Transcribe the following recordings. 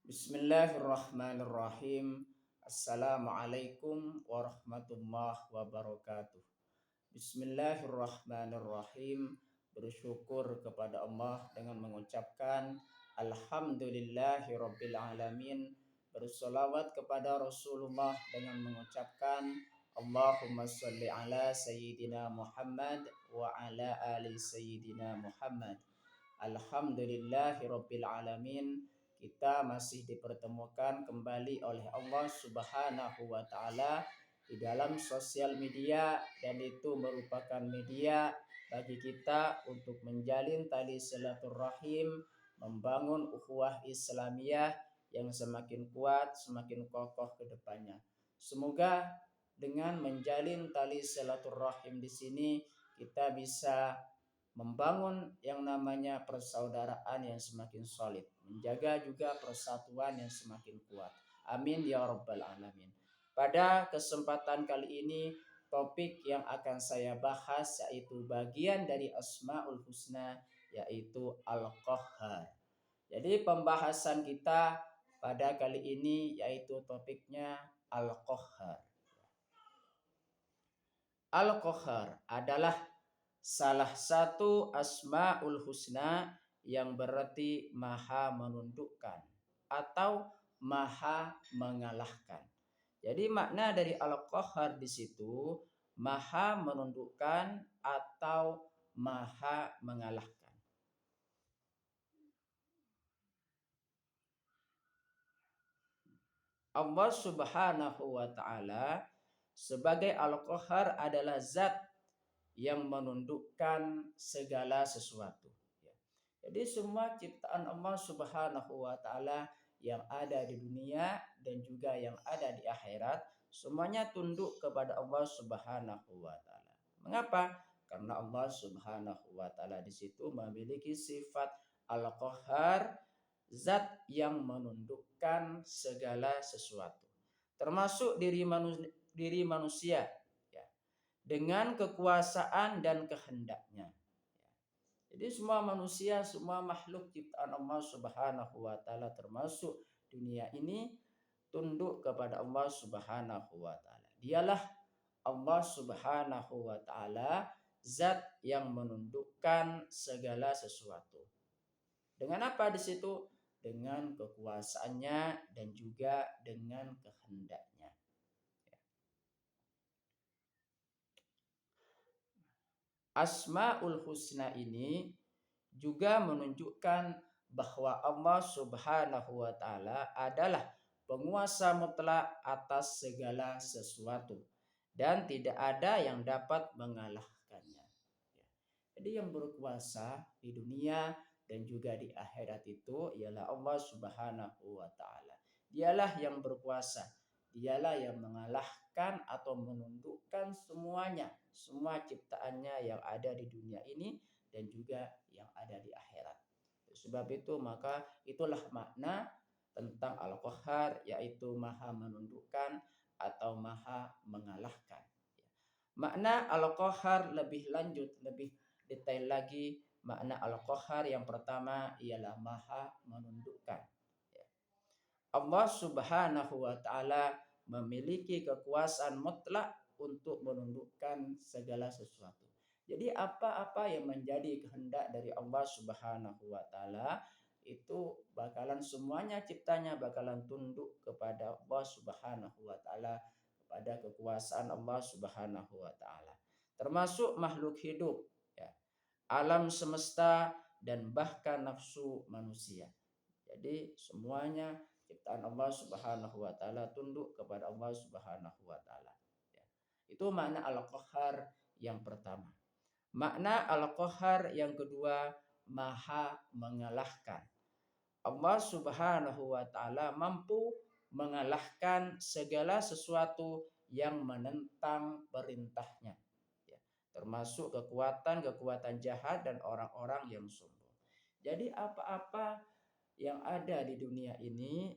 Bismillahirrahmanirrahim. Assalamualaikum warahmatullahi wabarakatuh. Bismillahirrahmanirrahim. Bersyukur kepada Allah dengan mengucapkan Alhamdulillahirabbil alamin. Bersolawat kepada Rasulullah dengan mengucapkan Allahumma sholli ala Sayyidina Muhammad wa ala ali Sayyidina Muhammad. Alhamdulillahirabbil alamin. Kita masih dipertemukan kembali oleh Allah Subhanahu wa taala di dalam sosial media, dan itu merupakan media bagi kita untuk menjalin tali silaturahim, membangun ukhuwah Islamiyah yang semakin kuat, semakin kokoh ke depannya. Semoga dengan menjalin tali silaturahim di sini kita bisa membangun yang namanya persaudaraan yang semakin solid, menjaga juga persatuan yang semakin kuat. Amin ya rabbal alamin. Pada kesempatan kali ini, topik yang akan saya bahas yaitu bagian dari Asmaul Husna, yaitu Al-Qahhar. Jadi pembahasan kita pada kali ini yaitu topiknya Al-Qahhar. Al-Qahhar adalah salah satu Asmaul Husna yang berarti maha menundukkan atau maha mengalahkan. Jadi makna dari Al-Qahhar di situ maha menundukkan atau maha mengalahkan. Allah Subhanahu wa taala sebagai Al-Qahhar adalah zat yang menundukkan segala sesuatu. Jadi semua ciptaan Allah Subhanahu wa taala yang ada di dunia dan juga yang ada di akhirat semuanya tunduk kepada Allah Subhanahu wa taala. Mengapa? Karena Allah Subhanahu wa taala di situ memiliki sifat Al-Qahhar, zat yang menundukkan segala sesuatu. Termasuk diri manusia ya, dengan kekuasaan dan kehendaknya. Jadi semua manusia, semua makhluk ciptaan Allah Subhanahu wa taala termasuk dunia ini tunduk kepada Allah Subhanahu wa taala. Dialah Allah Subhanahu wa taala zat yang menundukkan segala sesuatu. Dengan apa di situ? Dengan kekuasaannya dan juga dengan kehendaknya. Asmaul Husna ini juga menunjukkan bahwa Allah Subhanahu wa taala adalah penguasa mutlak atas segala sesuatu dan tidak ada yang dapat mengalahkannya. Jadi yang berkuasa di dunia dan juga di akhirat itu ialah Allah Subhanahu wa taala. Dialah yang berkuasa, dialah yang mengalahkan atau menundukkan semuanya, semua ciptaannya yang ada di dunia ini dan juga yang ada di akhirat. Sebab itu maka itulah makna tentang Al-Qahhar, yaitu maha menundukkan atau maha mengalahkan. Makna Al-Qahhar lebih lanjut, lebih detail lagi. Makna Al-Qahhar yang pertama ialah maha menundukkan. Allah Subhanahu wa taala memiliki kekuasaan mutlak untuk menundukkan segala sesuatu. Jadi apa-apa yang menjadi kehendak dari Allah Subhanahu wa taala itu bakalan semuanya ciptanya bakalan tunduk kepada Allah Subhanahu wa taala, kepada kekuasaan Allah Subhanahu wa taala. Termasuk makhluk hidup ya, alam semesta dan bahkan nafsu manusia. Jadi semuanya ciptaan Allah Subhanahu wa taala tunduk kepada Allah Subhanahu wa taala. Ya. Itu makna Al-Qahhar yang pertama. Makna Al-Qahhar yang kedua, maha mengalahkan. Allah Subhanahu wa taala mampu mengalahkan segala sesuatu yang menentang perintahnya. Ya. Termasuk kekuatan jahat dan orang-orang yang sombong. Jadi apa-apa yang ada di dunia ini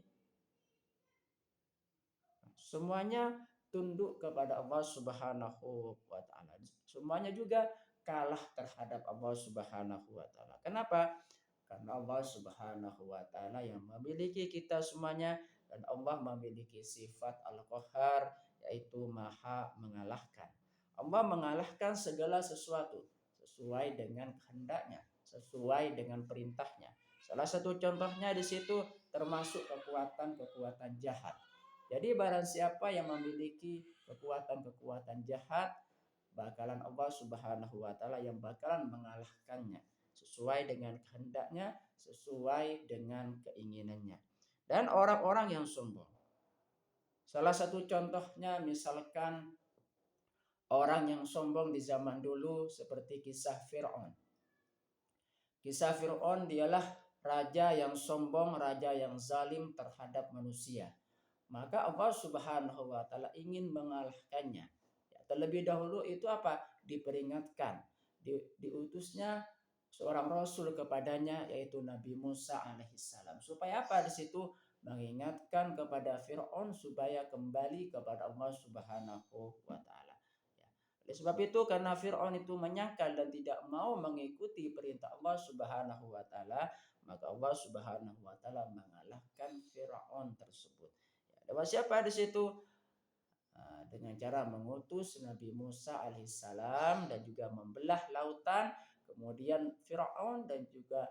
semuanya tunduk kepada Allah Subhanahu wa taala. Semuanya juga kalah terhadap Allah Subhanahu wa taala. Kenapa? Karena Allah Subhanahu wa taala yang memiliki kita semuanya, dan Allah memiliki sifat Al-Qahhar, yaitu Maha mengalahkan. Allah mengalahkan segala sesuatu sesuai dengan kehendaknya, sesuai dengan perintahnya. Salah satu contohnya di situ termasuk kekuatan-kekuatan jahat. Jadi barang siapa yang memiliki kekuatan-kekuatan jahat, bakalan Allah Subhanahu wa taala yang bakalan mengalahkannya sesuai dengan kehendaknya, sesuai dengan keinginannya. Dan orang-orang yang sombong. Salah satu contohnya misalkan orang yang sombong di zaman dulu seperti kisah Fir'aun. Kisah Fir'aun dialah raja yang sombong, raja yang zalim terhadap manusia. Maka Allah Subhanahu wa taala ingin mengalahkannya. Ya, terlebih dahulu itu apa? Diperingatkan. Diutusnya seorang rasul kepadanya, yaitu Nabi Musa alaihissalam. Supaya apa? Di situ mengingatkan kepada Firaun supaya kembali kepada Allah Subhanahu wa taala. Ya. Oleh sebab itu, karena Firaun itu menyangkal dan tidak mau mengikuti perintah Allah Subhanahu wa taala, maka Allah Subhanahu wa taala mengalahkan Firaun tersebut. Lewat siapa di situ? Dengan cara mengutus Nabi Musa alaihissalam dan juga membelah lautan, kemudian Firaun dan juga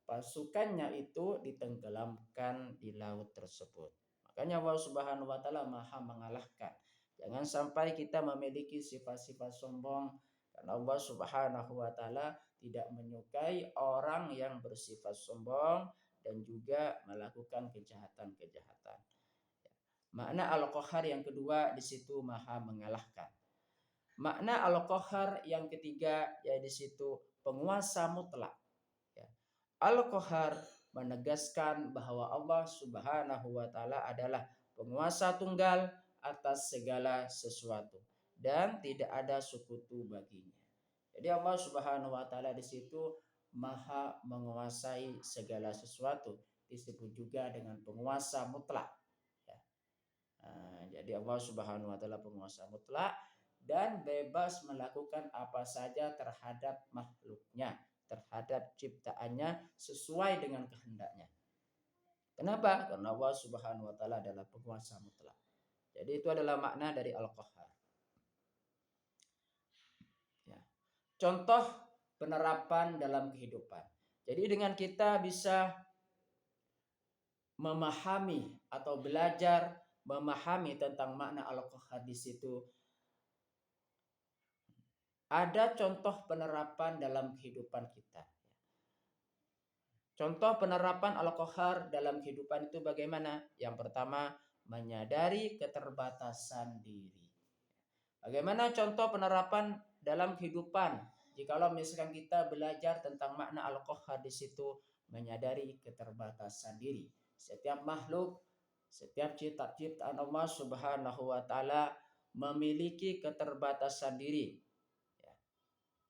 pasukannya itu ditenggelamkan di laut tersebut. Makanya Allah Subhanahu wa taala Maha mengalahkan. Jangan sampai kita memiliki sifat-sifat sombong, karena Allah Subhanahu wa taala tidak menyukai orang yang bersifat sombong dan juga melakukan kejahatan-kejahatan. Makna Al-Qahhar yang kedua di situ Maha mengalahkan. Makna Al-Qahhar yang ketiga ya di situ penguasa mutlak. Ya. Al-Qahhar menegaskan bahwa Allah Subhanahu wa taala adalah penguasa tunggal atas segala sesuatu dan tidak ada sekutu baginya. Jadi Allah Subhanahu wa taala di situ Maha menguasai segala sesuatu, disebut juga dengan penguasa mutlak. Jadi Allah Subhanahu wa taala penguasa mutlak dan bebas melakukan apa saja terhadap makhluknya, terhadap ciptaannya sesuai dengan kehendaknya. Kenapa? Karena Allah Subhanahu wa taala adalah penguasa mutlak. Jadi itu adalah makna dari Al-Qahhar. Ya. Contoh penerapan dalam kehidupan. Jadi dengan kita bisa memahami atau belajar memahami tentang makna Al-Qahhar di situ, ada contoh penerapan dalam kehidupan kita. Contoh penerapan Al-Qahhar dalam kehidupan itu bagaimana? Yang pertama, menyadari keterbatasan diri. Bagaimana contoh penerapan dalam kehidupan? Jikalau misalkan kita belajar tentang makna Al-Qahhar di situ, menyadari keterbatasan diri. Setiap makhluk, setiap ciptaan Allah Subhanahu wa taala memiliki keterbatasan diri.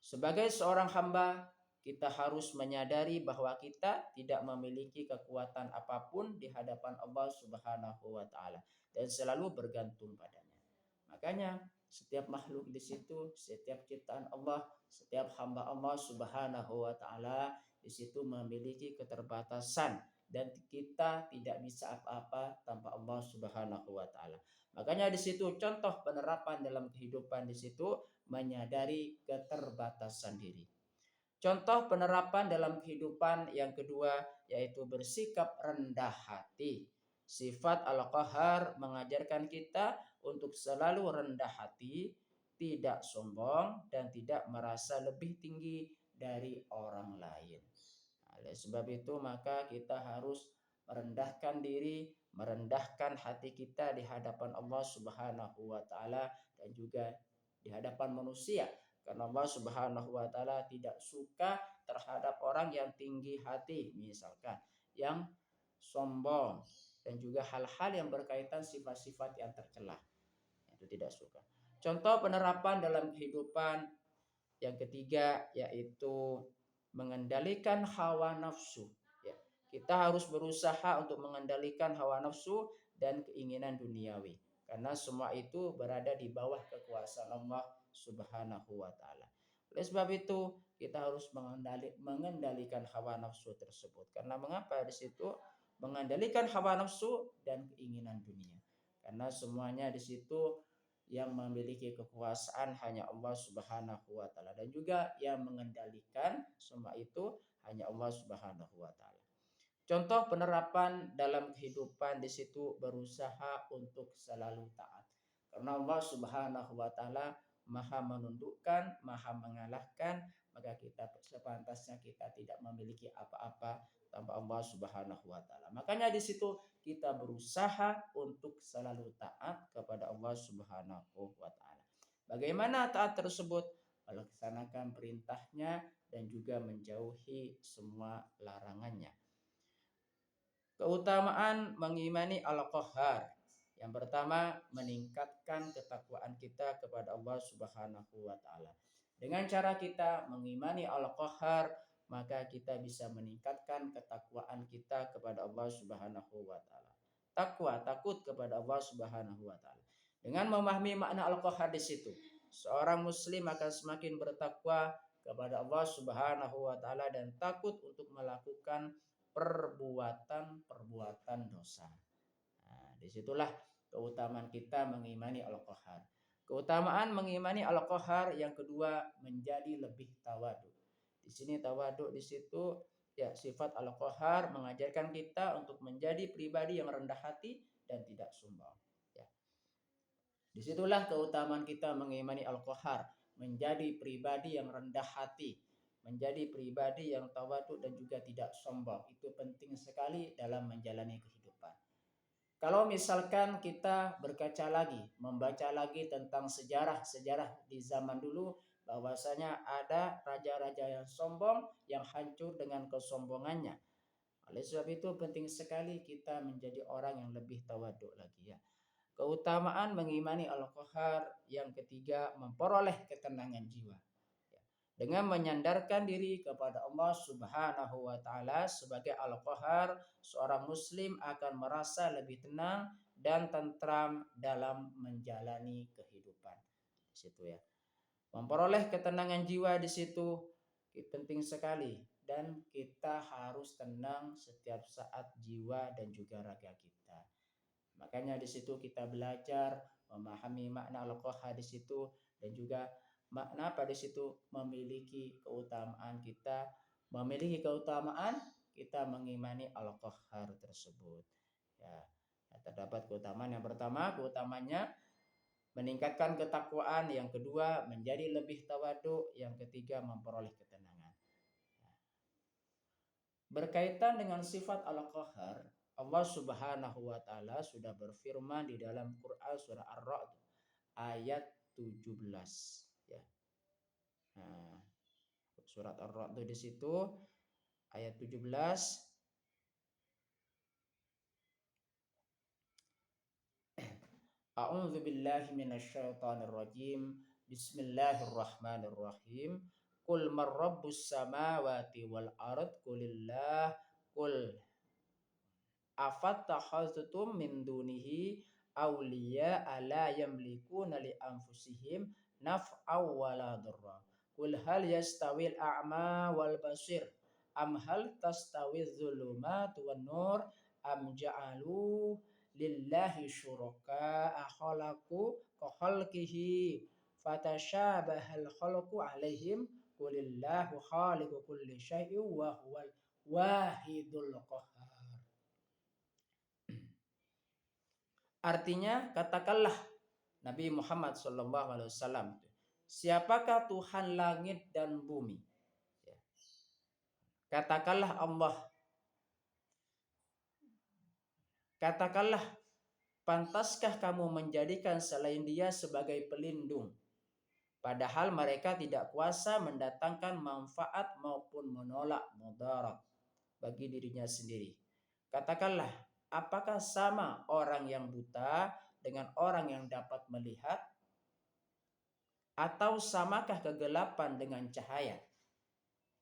Sebagai seorang hamba, kita harus menyadari bahwa kita tidak memiliki kekuatan apapun di hadapan Allah Subhanahu wa taala dan selalu bergantung padanya. Makanya setiap makhluk di situ, setiap ciptaan Allah, setiap hamba Allah Subhanahu wa taala di situ memiliki keterbatasan dan kita tidak bisa apa-apa tanpa Allah Subhanahu wa taala. Makanya di situ contoh penerapan dalam kehidupan di situ menyadari keterbatasan diri. Contoh penerapan dalam kehidupan yang kedua yaitu bersikap rendah hati. Sifat Al-Qahhar mengajarkan kita untuk selalu rendah hati, tidak sombong dan tidak merasa lebih tinggi dari orang lain. Oleh sebab itu maka kita harus merendahkan diri, merendahkan hati kita di hadapan Allah Subhanahu wa taala dan juga di hadapan manusia, karena Allah Subhanahu wa taala tidak suka terhadap orang yang tinggi hati, misalkan yang sombong dan juga hal-hal yang berkaitan sifat-sifat yang tercela. Itu tidak suka. Contoh penerapan dalam kehidupan yang ketiga yaitu mengendalikan hawa nafsu. Ya, kita harus berusaha untuk mengendalikan hawa nafsu dan keinginan duniawi. Karena semua itu berada di bawah kekuasaan Allah Subhanahu wa taala. Oleh sebab itu, kita harus mengendalikan hawa nafsu tersebut. Karena mengapa di situ mengendalikan hawa nafsu dan keinginan dunia? Karena semuanya di situ yang memiliki kekuasaan hanya Allah Subhanahu wa taala, dan juga yang mengendalikan semua itu hanya Allah Subhanahu wa taala. Contoh penerapan dalam kehidupan di situ berusaha untuk selalu taat. Karena Allah Subhanahu wa taala Maha menundukkan, Maha mengalahkan, maka kita sepantasnya kita tidak memiliki apa-apa tanpa Allah Subhanahu wa taala. Makanya di situ kita berusaha untuk selalu taat kepada Allah Subhanahu wa taala. Bagaimana taat tersebut? Melaksanakan perintahnya dan juga menjauhi semua larangannya. Keutamaan mengimani Al-Qahhar. Yang pertama, meningkatkan ketakwaan kita kepada Allah Subhanahu wa taala. Dengan cara kita mengimani Al-Qahhar, maka kita bisa meningkatkan ketakwaan kita kepada Allah Subhanahu wa taala. Takwa, takut kepada Allah Subhanahu wa taala. Dengan memahami makna Al-Qahhar di situ, seorang muslim akan semakin bertakwa kepada Allah Subhanahu wa taala dan takut untuk melakukan perbuatan dosa. Nah, disitulah keutamaan kita mengimani Al-Qahhar. Keutamaan mengimani Al-Qahhar yang kedua, menjadi lebih tawadu. Di sini tawadu di situ ya, sifat Al-Qahhar mengajarkan kita untuk menjadi pribadi yang rendah hati dan tidak sombong. Ya. Disitulah keutamaan kita mengimani Al-Qahhar, menjadi pribadi yang rendah hati, menjadi pribadi yang tawadu dan juga tidak sombong. Itu penting sekali dalam menjalani kehidupan. Kalau misalkan kita berkaca lagi, membaca lagi tentang sejarah-sejarah di zaman dulu, bahwasanya ada raja-raja yang sombong yang hancur dengan kesombongannya. Oleh sebab itu penting sekali kita menjadi orang yang lebih tawadu lagi ya. Keutamaan mengimani Al-Qahhar yang ketiga, memperoleh ketenangan jiwa. Dengan menyandarkan diri kepada Allah Subhanahu wa taala sebagai Al-Qahhar, seorang muslim akan merasa lebih tenang dan tentram dalam menjalani kehidupan. Di situ ya. Memperoleh ketenangan jiwa di situ penting sekali, dan kita harus tenang setiap saat jiwa dan juga raga kita. Makanya di situ kita belajar memahami makna Al-Qahhar di situ, dan juga makna pada situ memiliki keutamaan kita mengimani Al-Qahhar tersebut. Ya, terdapat keutamaan yang pertama, keutamanya meningkatkan ketakwaan, yang kedua menjadi lebih tawadu, yang ketiga memperoleh ketenangan. Berkaitan dengan sifat Al-Qahhar, Allah Subhanahu wa taala sudah berfirman di dalam Quran surah Ar-Ra'd ayat 17 ya. Nah, surat Ar-Ra'd di situ ayat 17. A'udzu billahi minasyaitonir rajim. Bismillahirrahmanirrahim. Qul man rabbus samawati wal ard qulillah qul afattakhaztum min dunihi awliya ala yamlikuna li anfusihim naf'aw wala darra. Qul hal yastawil a'ma wal basir am hal tastawil dhulumat wan nur am ja'alu lillahi syuraka'a khalaqu ka khalqihi fatashabahal khalqu alaihim qulillahu khaliqu kulli syai'in wa huwal wahidul qahhar. Artinya, katakanlah Nabi Muhammad SAW, siapakah Tuhan langit dan bumi? Katakanlah Allah. Katakanlah, pantaskah kamu menjadikan selain Dia sebagai pelindung, padahal mereka tidak kuasa mendatangkan manfaat maupun menolak mudarat bagi dirinya sendiri. Katakanlah, apakah sama orang yang buta dengan orang yang dapat melihat? Atau samakah kegelapan dengan cahaya?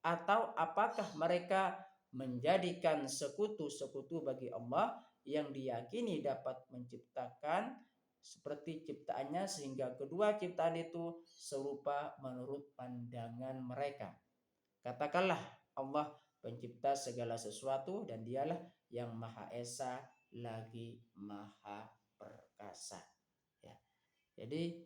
Atau apakah mereka menjadikan sekutu-sekutu bagi Allah yang diyakini dapat menciptakan seperti ciptaannya, sehingga kedua ciptaan itu serupa menurut pandangan mereka? Katakanlah Allah pencipta segala sesuatu dan dialah yang Maha Esa lagi Maha Perkasa. Ya. Jadi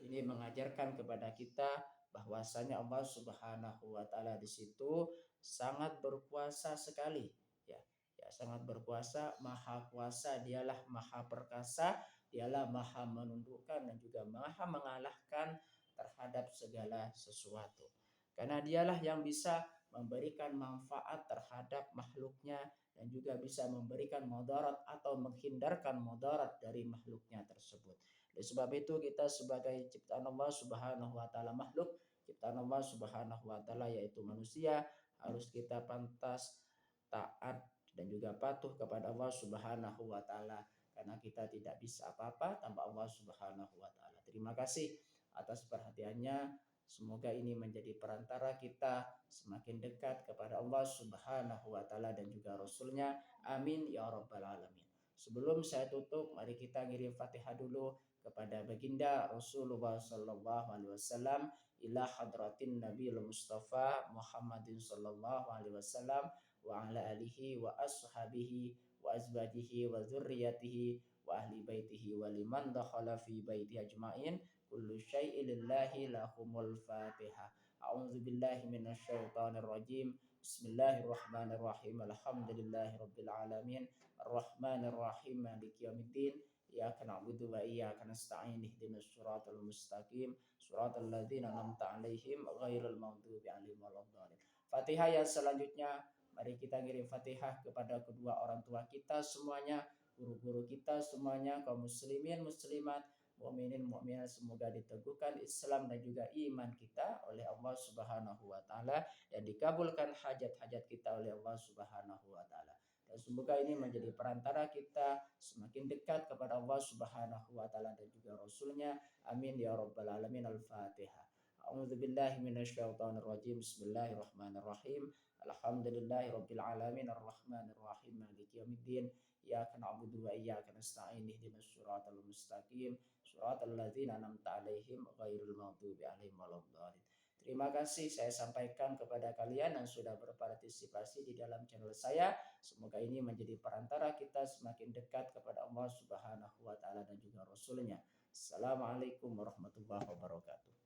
ini mengajarkan kepada kita bahwasanya Allah Subhanahu wa taala di situ sangat berkuasa sekali, ya. Ya, sangat berkuasa, maha kuasa, dialah maha perkasa, dialah maha menundukkan dan juga maha mengalahkan terhadap segala sesuatu. Karena dialah yang bisa memberikan manfaat terhadap makhluknya dan juga bisa memberikan mudarat atau menghindarkan mudarat dari makhluknya tersebut. Oleh sebab itu kita sebagai ciptaan Allah Subhanahu wa taala, makhluk ciptaan Allah Subhanahu wa taala yaitu manusia, harus kita pantas taat dan juga patuh kepada Allah Subhanahu wa taala karena kita tidak bisa apa-apa tanpa Allah Subhanahu wa taala. Terima kasih atas perhatiannya. Semoga ini menjadi perantara kita semakin dekat kepada Allah Subhanahu wa taala dan juga Rasulnya. Amin ya rabbal alamin. Sebelum saya tutup, mari kita ngirim Fatihah dulu kepada baginda Rasulullah sallallahu alaihi wasallam, ila hadratin Nabi Mustafa Muhammadin sallallahu alaihi wasallam wa ala alihi wa ashabihi wa azwajihi wa dzurriyyatihi wa ahli baitihi wa liman dakhala fi baiti ajmain. Kullu syai'in lillahi lahumul Fatihah. A'udzu billahi minasyaitonir rajim. Bismillahirrahmanirrahim. Alhamdulillahirabbil alamin. Arrahmanir rahim. Maliki yaumiddin. Iyyaka na'budu wa iyyaka nasta'in. Ihdinas siratal mustaqim. Siratal ladzina an'amta 'alaihim ghairil maghdubi 'alaihim waladdallin. Fatihah yang selanjutnya, mari kita ngirim Fatihah kepada kedua orang tua kita semuanya, guru-guru kita semuanya, kaum muslimin muslimat, mukminin mukminat, semoga diteguhkan Islam dan juga iman kita oleh Allah Subhanahu wa taala dan dikabulkan hajat-hajat kita oleh Allah Subhanahu wa taala. Dan semoga ini menjadi perantara kita semakin dekat kepada Allah Subhanahu wa taala dan juga Rasulnya. Amin ya rabbal alamin. Al-Fatihah. A'udzu billahi minasyaitonir rajim. Bismillahirrahmanirrahim. Alhamdulillahirabbil alamin. Arrahmanir rahim. Maliki yaumiddin. Iyyaka na'budu wa iyyaka nasta'in. Ihdinas siratal mustaqim. Siratal ladzina an'amta 'alaihim ghairil maghdubi 'alaihim waladdallin. Terima kasih saya sampaikan kepada kalian yang sudah berpartisipasi di dalam channel saya. Semoga ini menjadi perantara kita semakin dekat kepada Allah Subhanahu wa taala dan juga Rasulnya. Assalamualaikum warahmatullahi wabarakatuh.